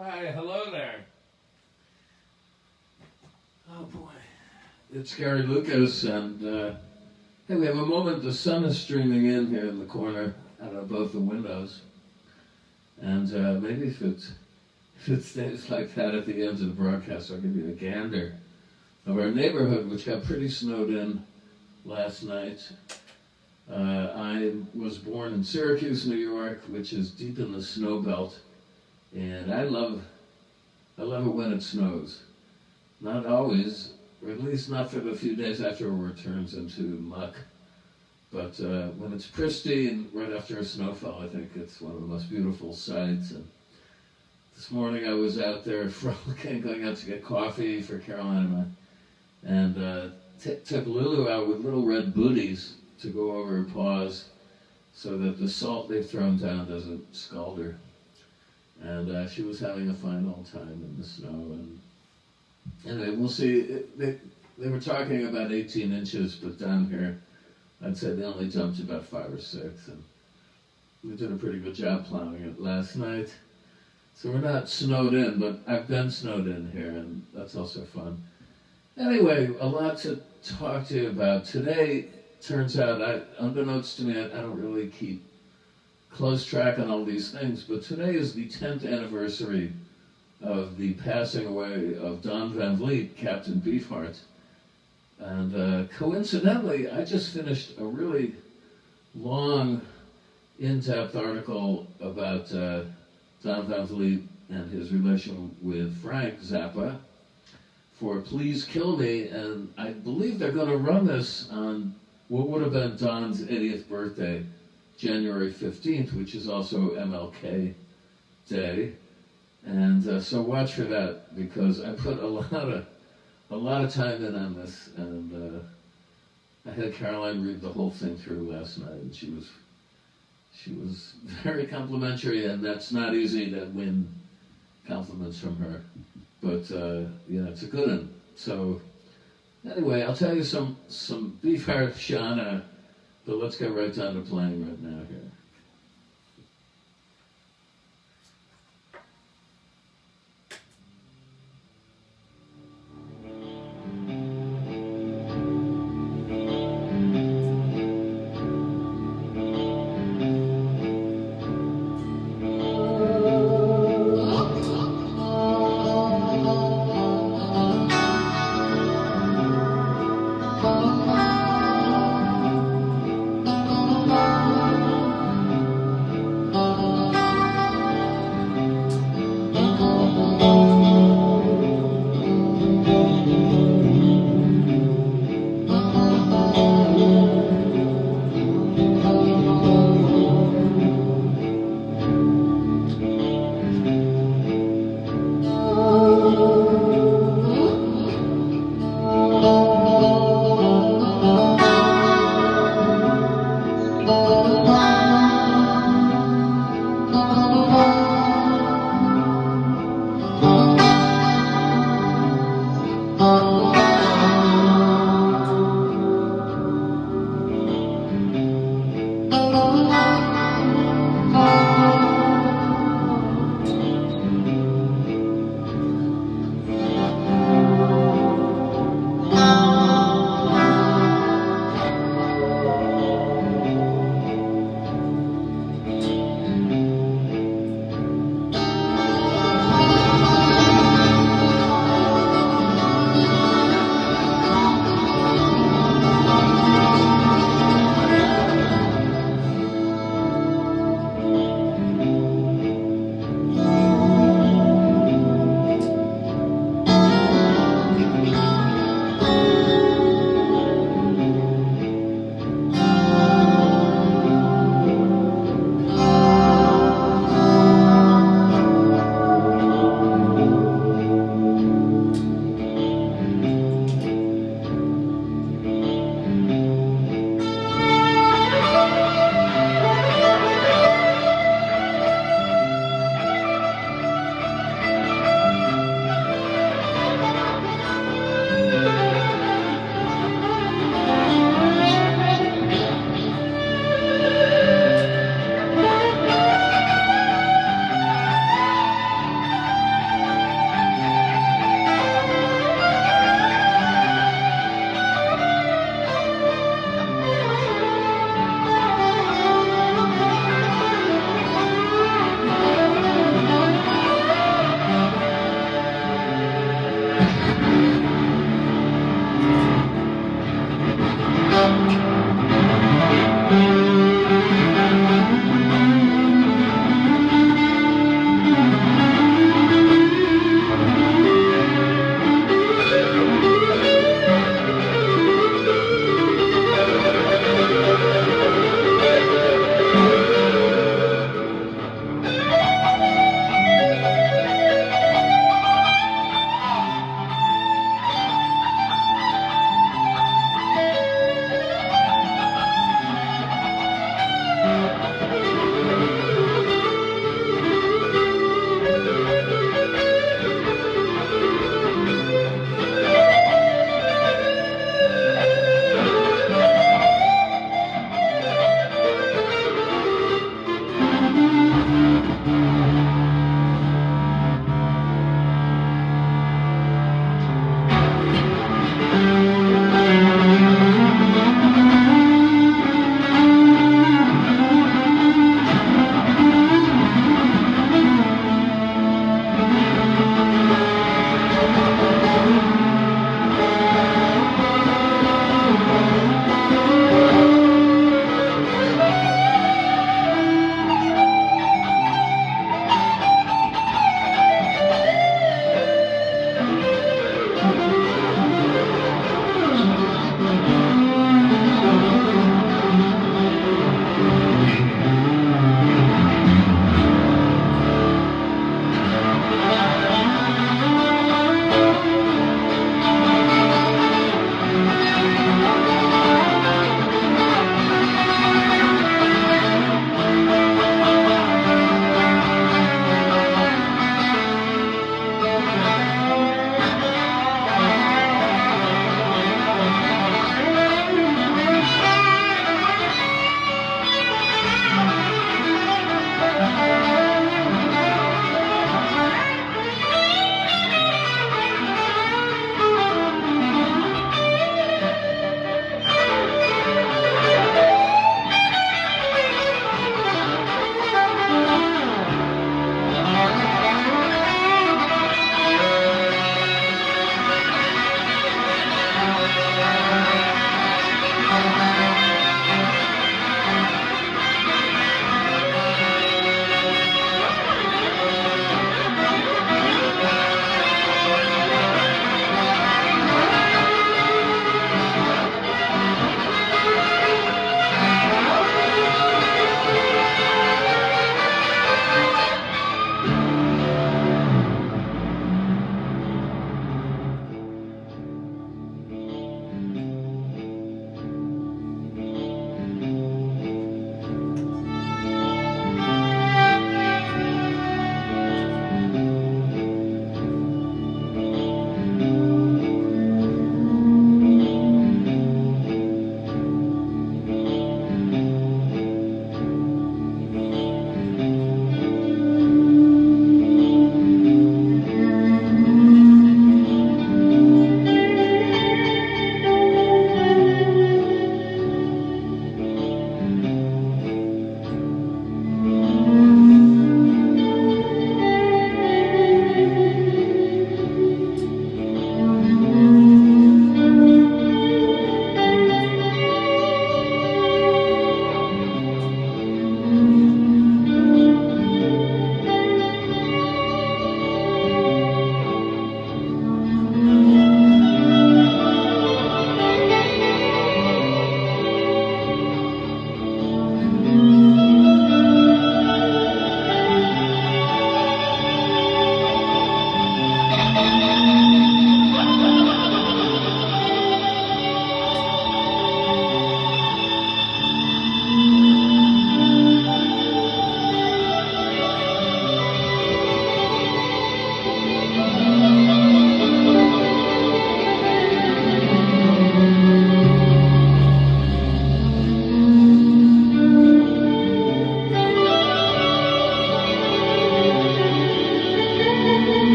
Hi, hello there. Oh boy. It's Gary Lucas, and hey, we have a moment. The sun is streaming in here in the corner out of both the windows, and maybe if it stays like that at the end of the broadcast, I'll give you a gander of our neighborhood, which got pretty snowed in last night. I was born in Syracuse, New York, which is deep in the snow belt, and I love it when it snows. Not always, or at least not for the few days afterward it turns into muck. But when it's pristine right after a snowfall, I think it's one of the most beautiful sights. And this morning I was out there frolicking, going out to get coffee for Caroline and I, and took Lulu out with little red booties to go over her paws so that the salt they've thrown down doesn't scald her. And she was having a fine old time in the snow. And anyway, we'll see. They were talking about 18 inches, but down here, I'd say they only dumped about 5 or 6. And we did a pretty good job plowing it last night. So we're not snowed in, but I've been snowed in here, and that's also fun. Anyway, a lot to talk to you about. Today, turns out, unbeknownst to me, I don't really keep close track on all these things, but today is the 10th anniversary of the passing away of Don Van Vliet, Captain Beefheart. And coincidentally, I just finished a really long, in-depth article about Don Van Vliet and his relation with Frank Zappa for Please Kill Me, and I believe they're going to run this on what would have been Don's 80th birthday, January 15th, which is also MLK Day. And so watch for that, because I put a lot of time in on this, and I had Caroline read the whole thing through last night, and she was very complimentary, and that's not easy to win compliments from her. But it's a good one. So anyway, I'll tell you some Beefheart Shana, but let's get right down to playing right now here.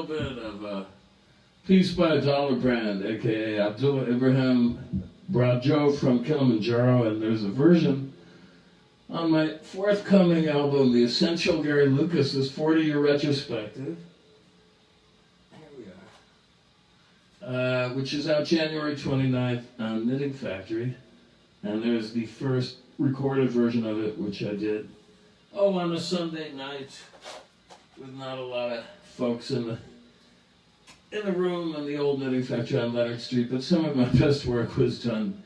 little bit of a piece by Dollar Brand, aka Abdullah Ibrahim Brajo from Kilimanjaro, and there's a version on my forthcoming album, The Essential Gary Lucas, this 40-year retrospective. Here we are. Which is out January 29th on Knitting Factory. And there's the first recorded version of it, which I did, on a Sunday night with not a lot of folks in the room in the old Knitting Factory on Leonard Street. But some of my best work was done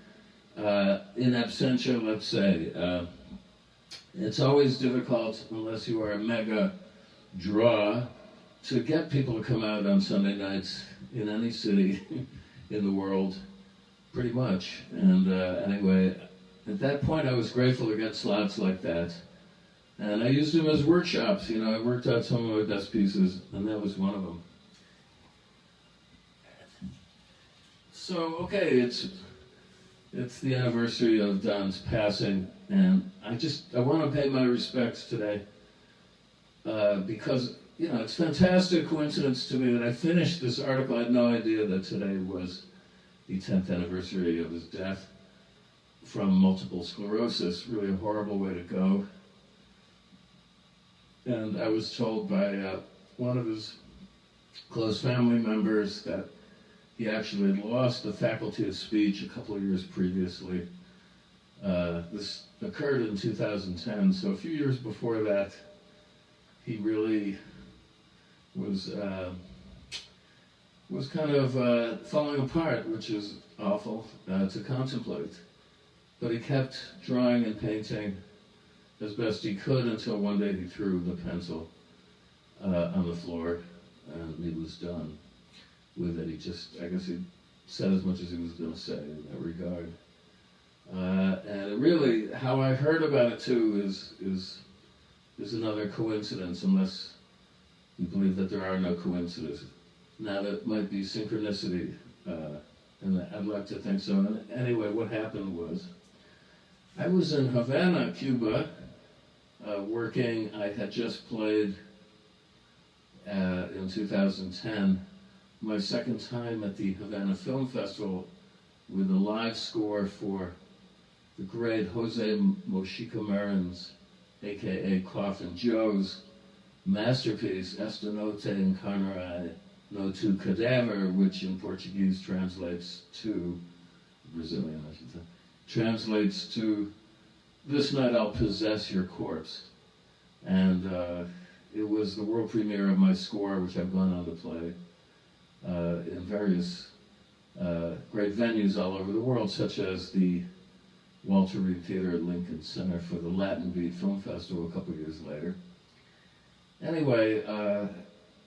in absentia, let's say. It's always difficult, unless you are a mega draw, to get people to come out on Sunday nights in any city in the world, pretty much. And anyway, at that point I was grateful to get slots like that. And I used them as workshops. I worked out some of my best pieces, and that was one of them. So, okay, it's the anniversary of Don's passing, and I want to pay my respects today because, it's a fantastic coincidence to me that I finished this article. I had no idea that today was the 10th anniversary of his death from multiple sclerosis, really a horrible way to go. And I was told by one of his close family members that he actually had lost the faculty of speech a couple of years previously. This occurred in 2010, so a few years before that, he really was kind of falling apart, which is awful to contemplate. But he kept drawing and painting as best he could until one day he threw the pencil on the floor, and he was done with it. I guess he said as much as he was going to say in that regard. And really, how I heard about it too is another coincidence, unless you believe that there are no coincidences. Now that might be synchronicity, and I'd like to think so. And anyway, what happened was, I was in Havana, Cuba, working. I had just played in 2010 my second time at the Havana Film Festival with a live score for the great Jose Mojica Marin's, aka Coffin Joe's, masterpiece, Esta Noite Encarnarai no Tu Cadaver, which in Portuguese translates to, Brazilian I should say, translates to, This Night I'll Possess Your Corpse. And it was the world premiere of my score, which I've gone on to play in various great venues all over the world, such as the Walter Reed Theater at Lincoln Center for the Latin Beat Film Festival a couple years later. Anyway,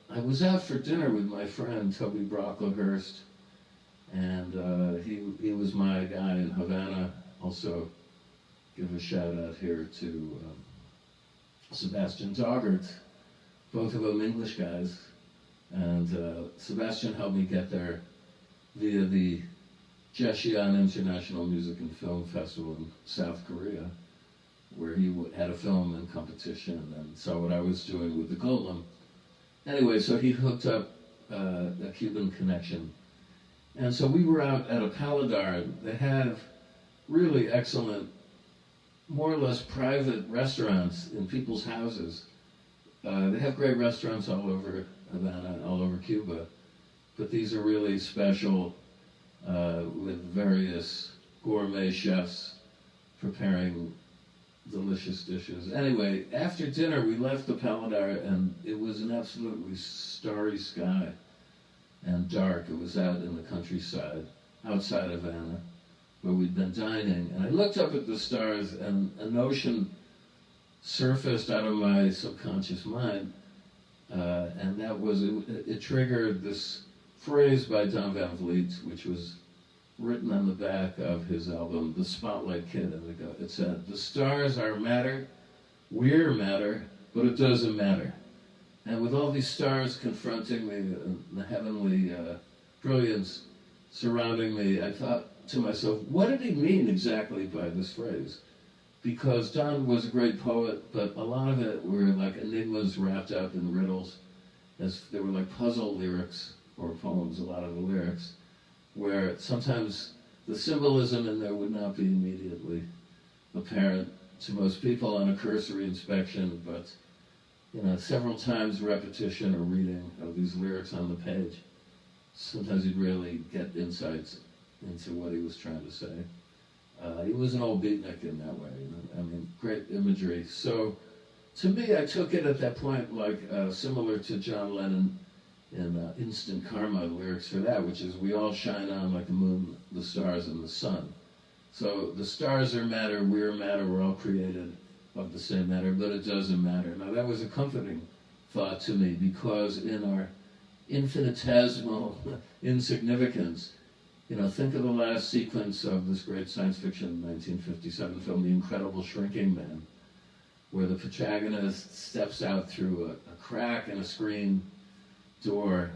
I was out for dinner with my friend Toby Brocklehurst, and he was my guy in Havana. Also, give a shout out here to Sebastian Doggart, both of them English guys. And Sebastian helped me get there via the Jecheon International Music and Film Festival in South Korea, where he had a film in competition and saw what I was doing with the Golem. Anyway, so he hooked up a Cuban connection. And so we were out at a Paladar. They have really excellent, more or less private restaurants in people's houses. They have great restaurants all over Havana, all over Cuba, but these are really special with various gourmet chefs preparing delicious dishes. Anyway, after dinner we left the Paladar, and it was an absolutely starry sky and dark. It was out in the countryside, outside Havana, where we'd been dining, and I looked up at the stars, and a notion surfaced out of my subconscious mind, and that was, it triggered this phrase by Don Van Vliet, which was written on the back of his album, The Spotlight Kid. And it said, "The stars are matter, we're matter, but it doesn't matter." And with all these stars confronting me, and the heavenly brilliance surrounding me, I thought to myself, what did he mean exactly by this phrase? Because Don was a great poet, but a lot of it were like enigmas wrapped up in riddles. as there were like puzzle lyrics or poems, a lot of the lyrics, where sometimes the symbolism in there would not be immediately apparent to most people on a cursory inspection, but several times repetition or reading of these lyrics on the page, sometimes you'd really get insights into what he was trying to say. He was an old beatnik in that way, I mean, great imagery. So, to me, I took it at that point like similar to John Lennon in Instant Karma, lyrics for that, which is we all shine on like the moon, the stars, and the sun. So the stars are matter, we're matter, we're all created of the same matter, but it doesn't matter. Now that was a comforting thought to me, because in our infinitesimal insignificance, think of the last sequence of this great science fiction 1957 film, The Incredible Shrinking Man, where the protagonist steps out through a crack in a screen door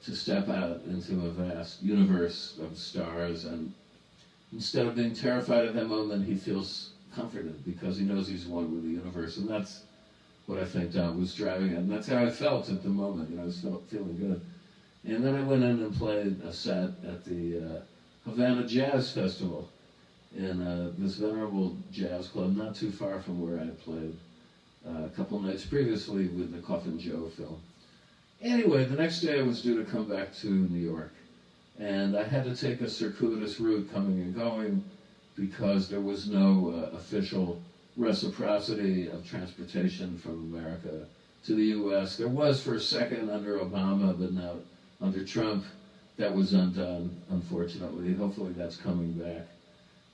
to step out into a vast universe of stars, and instead of being terrified at that moment, he feels comforted because he knows he's one with the universe, and that's what I think Don was driving at, and that's how I felt at the moment. I was feeling good. And then I went in and played a set at the Havana Jazz Festival in this venerable jazz club not too far from where I played a couple nights previously with the Coffin Joe film. Anyway, the next day I was due to come back to New York, and I had to take a circuitous route coming and going because there was no official reciprocity of transportation from America to the U.S. There was for a second under Obama, but now under Trump, that was undone, unfortunately. Hopefully that's coming back.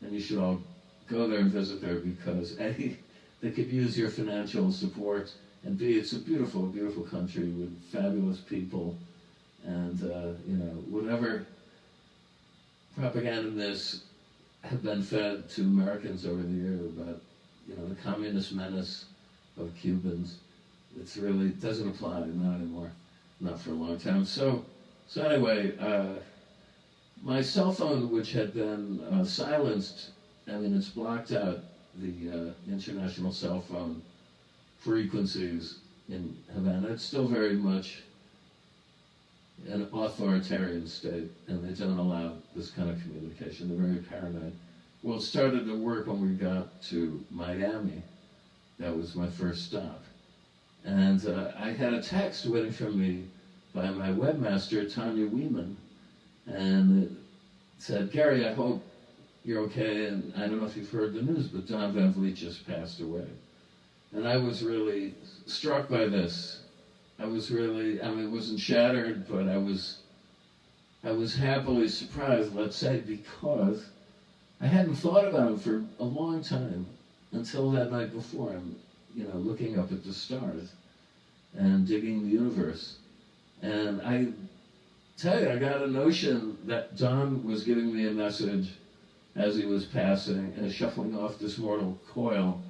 And you should all go there and visit there because A, they could use your financial support, and B, it's a beautiful, beautiful country with fabulous people, and whatever propagandists have been fed to Americans over the years about the communist menace of Cubans, it's really doesn't apply, not anymore, not for a long time. So anyway, my cell phone, which had been silenced, it's blocked out the international cell phone frequencies in Havana. It's still very much an authoritarian state, and they don't allow this kind of communication. They're very paranoid. Well, it started to work when we got to Miami. That was my first stop. And I had a text waiting for me by my webmaster, Tanya Wieman, and it said, Gary, I hope you're okay, and I don't know if you've heard the news, but Don Van Vliet just passed away. And I was really struck by this. I was really, it wasn't shattered, but I was happily surprised, let's say, because I hadn't thought about him for a long time until that night before. I'm, looking up at the stars and digging the universe. And I tell you, I got a notion that Don was giving me a message as he was passing and shuffling off this mortal coil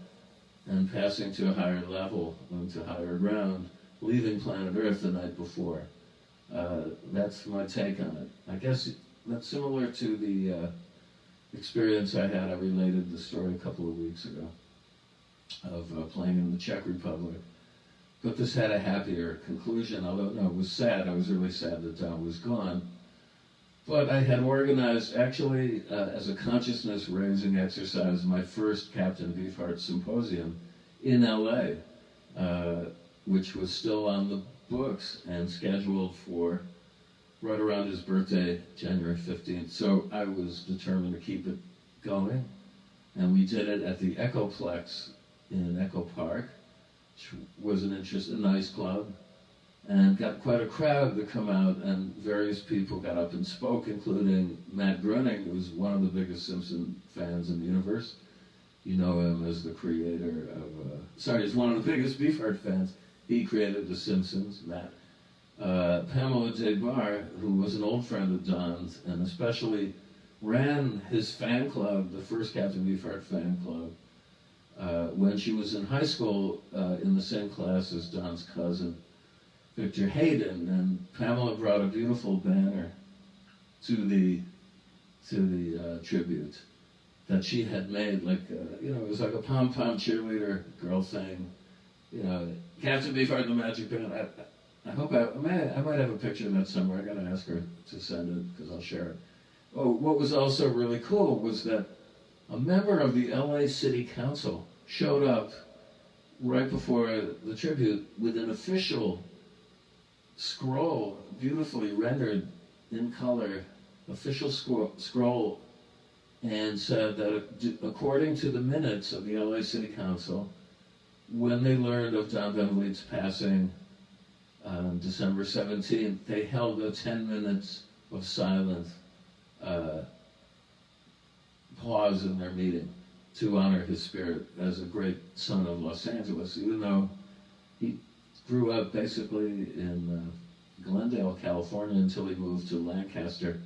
and passing to a higher level and to higher ground, leaving planet Earth the night before. That's my take on it. I guess that's similar to the experience I had. I related the story a couple of weeks ago of playing in the Czech Republic. But this had a happier conclusion, although no, it was sad. I was really sad that Don was gone. But I had organized, actually, as a consciousness-raising exercise, my first Captain Beefheart symposium in LA, which was still on the books and scheduled for right around his birthday, January 15th. So I was determined to keep it going. And we did it at the Echoplex in Echo Park, which was a nice club, and got quite a crowd to come out, and various people got up and spoke, including Matt Groening, who was one of the biggest Simpson fans in the universe. You know him as the creator of, he's one of the biggest Beefheart fans. He created The Simpsons, Matt. Pamela Des Barres, who was an old friend of Don's, and especially ran his fan club, the first Captain Beefheart fan club, when she was in high school, in the same class as Don's cousin, Victor Hayden, and Pamela brought a beautiful banner to the tribute that she had made, like, it was like a pom-pom cheerleader girl saying, Captain Beefheart and the Magic Band. I hope I might have a picture of that somewhere. I gotta ask her to send it because I'll share it. Oh, what was also really cool was that a member of the LA City Council showed up right before the tribute with an official scroll, beautifully rendered in color, official scroll, and said that according to the minutes of the LA City Council, when they learned of Don Van Vliet's passing on December 17th, they held a 10 minutes of silent pause in their meeting to honor his spirit as a great son of Los Angeles, even though he grew up basically in Glendale, California, until he moved to Lancaster.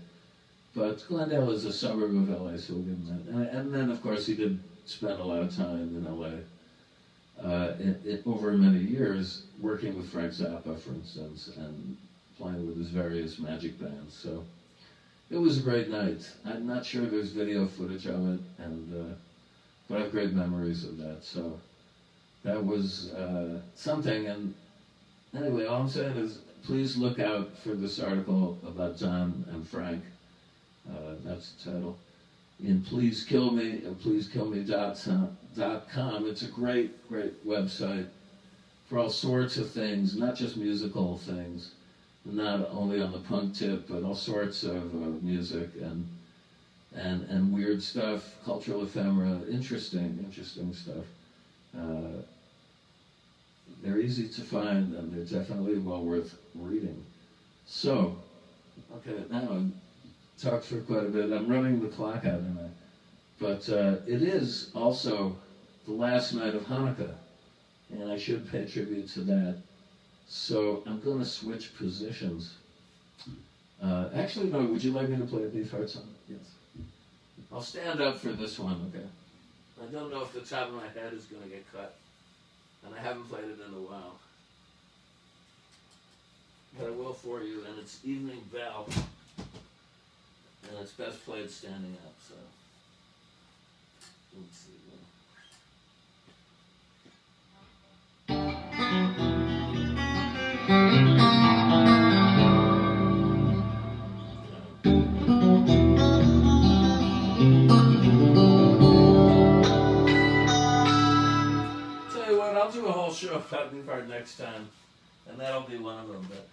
But Glendale is a suburb of LA, so we'll give him that. And then, of course, he did spend a lot of time in LA over many years, working with Frank Zappa, for instance, and playing with his various magic bands. So it was a great night. I'm not sure there's video footage of it, but I have great memories of that. So that was something. And anyway, all I'm saying is please look out for this article about Don and Frank. That's the title. In Please Kill Me and PleaseKillMe.com. It's a great, great website for all sorts of things, not just musical things, not only on the punk tip, but all sorts of music and weird stuff, cultural ephemera, interesting stuff. They're easy to find, and they're definitely well worth reading. So, okay, now I've talked for quite a bit. I'm running the clock out tonight. But it is also the last night of Hanukkah, and I should pay tribute to that. So I'm going to switch positions. Actually, no, would you like me to play a Beef Heart song? Yes. I'll stand up for this one, okay? I don't know if the top of my head is going to get cut, and I haven't played it in a while. But I will for you, and it's Evening Bell, and it's best played standing up, so let's see. Tell you what, I'll do a whole show about Beef Heart next time, and that'll be one of them, but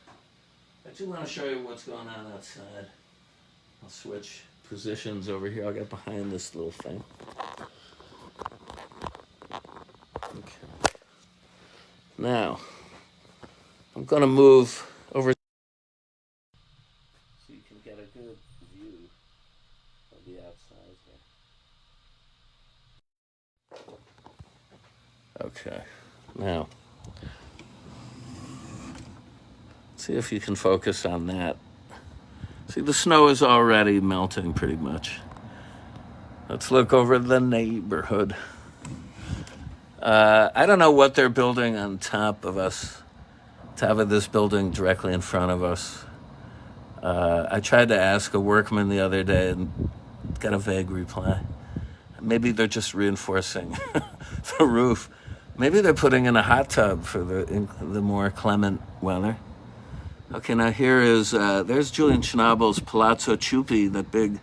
I do want to show you what's going on outside. I'll switch positions over here. I'll get behind this little thing. Okay. Now, I'm going to move over so you can get a good view of the outside here. Okay. Now, see if you can focus on that. See, the snow is already melting pretty much. Let's look over the neighborhood. I don't know what they're building on top of us, top of this building directly in front of us. I tried to ask a workman the other day and got a vague reply. Maybe they're just reinforcing the roof. Maybe they're putting in a hot tub for the more clement weather. Okay, now here is, there's Julian Schnabel's Palazzo Ciuppi, that big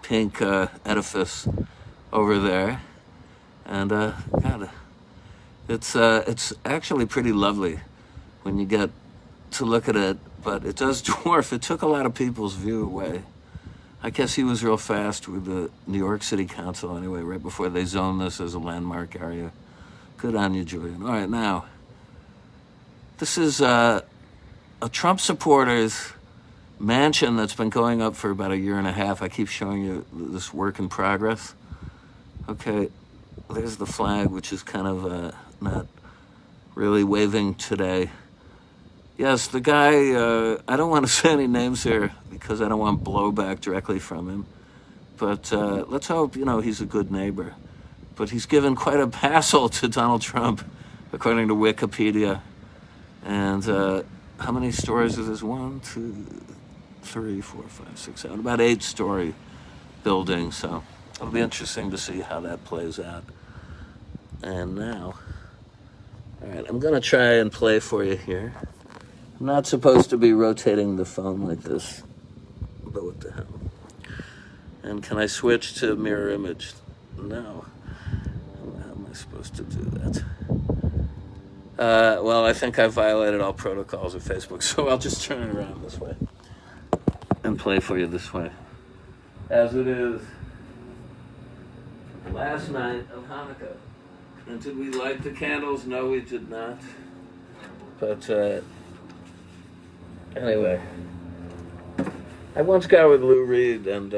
pink edifice over there. And, God, it's actually pretty lovely when you get to look at it, but it does dwarf. It took a lot of people's view away. I guess he was real fast with the New York City Council anyway, right before they zoned this as a landmark area. Good on you, Julian. All right, now, this is a Trump supporter's mansion that's been going up for about a year and a half. I keep showing you this work in progress. Okay, there's the flag, which is kind of not really waving today. Yes, the guy, I don't want to say any names here because I don't want blowback directly from him. But let's hope, he's a good neighbor. But he's given quite a hassle to Donald Trump, according to Wikipedia. And how many stories is this? 1, 2, 3, 4, 5, 6, 7. About 8-story building. So it'll be interesting to see how that plays out. And now, all right, I'm going to try and play for you here. I'm not supposed to be rotating the phone like this, but what the hell? And can I switch to mirror image? No. How am I supposed to do that? Well, I think I violated all protocols of Facebook, so I'll just turn it around this way and play for you this way. As it is last night of Hanukkah. And did we light the candles? No, we did not. But anyway, I once got with Lou Reed, and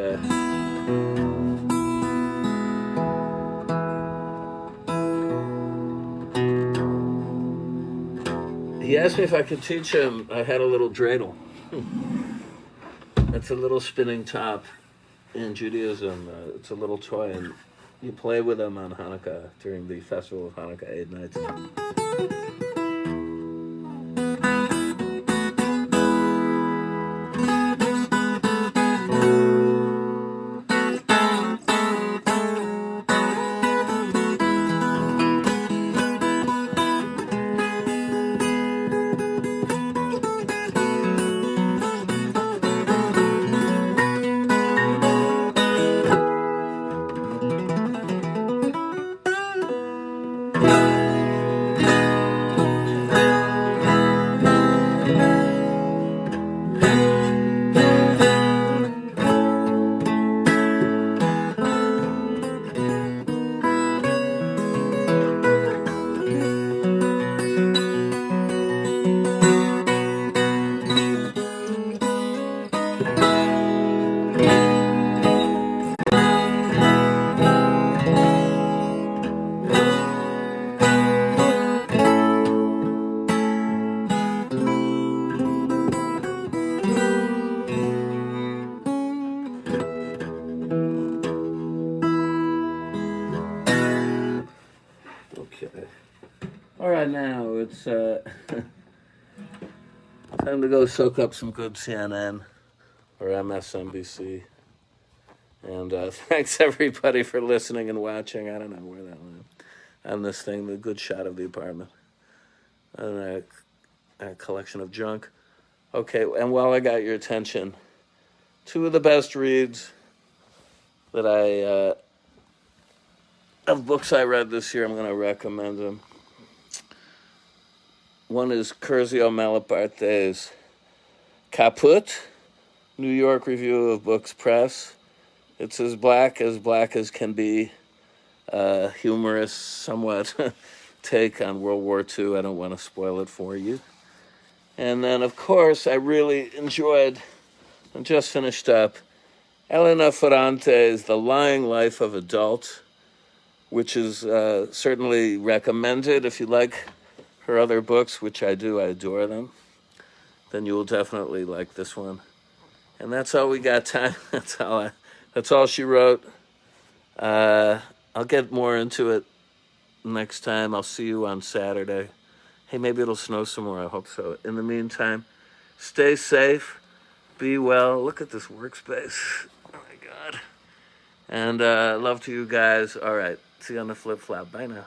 he asked me if I could teach him. I had a little dreidel. It's a little spinning top in Judaism. It's a little toy, and you play with them on Hanukkah during the festival of Hanukkah 8 nights. All right, now it's time to go soak up some good CNN or MSNBC. And thanks everybody for listening and watching. I don't know where that went. On this thing, the good shot of the apartment. And a collection of junk. Okay, and while I got your attention, two of the best reads that of books I read this year, I'm going to recommend them. One is Curzio Malaparte's Caput, New York Review of Books Press. It's as black as can be, humorous, somewhat take on World War II. I don't want to spoil it for you. And then, of course, I really enjoyed and just finished up Elena Ferrante's The Lying Life of Adult, which is certainly recommended if you like her other books, which I do. I adore them. Then you will definitely like this one. And that's all we got time. That's all she wrote. I'll get more into it next time. I'll see you on Saturday. Hey, maybe it'll snow some more. I hope so. In the meantime, stay safe, be well. Look at this workspace. Oh, my God. And love to you guys. All right. See you on the flip-flop. Bye now.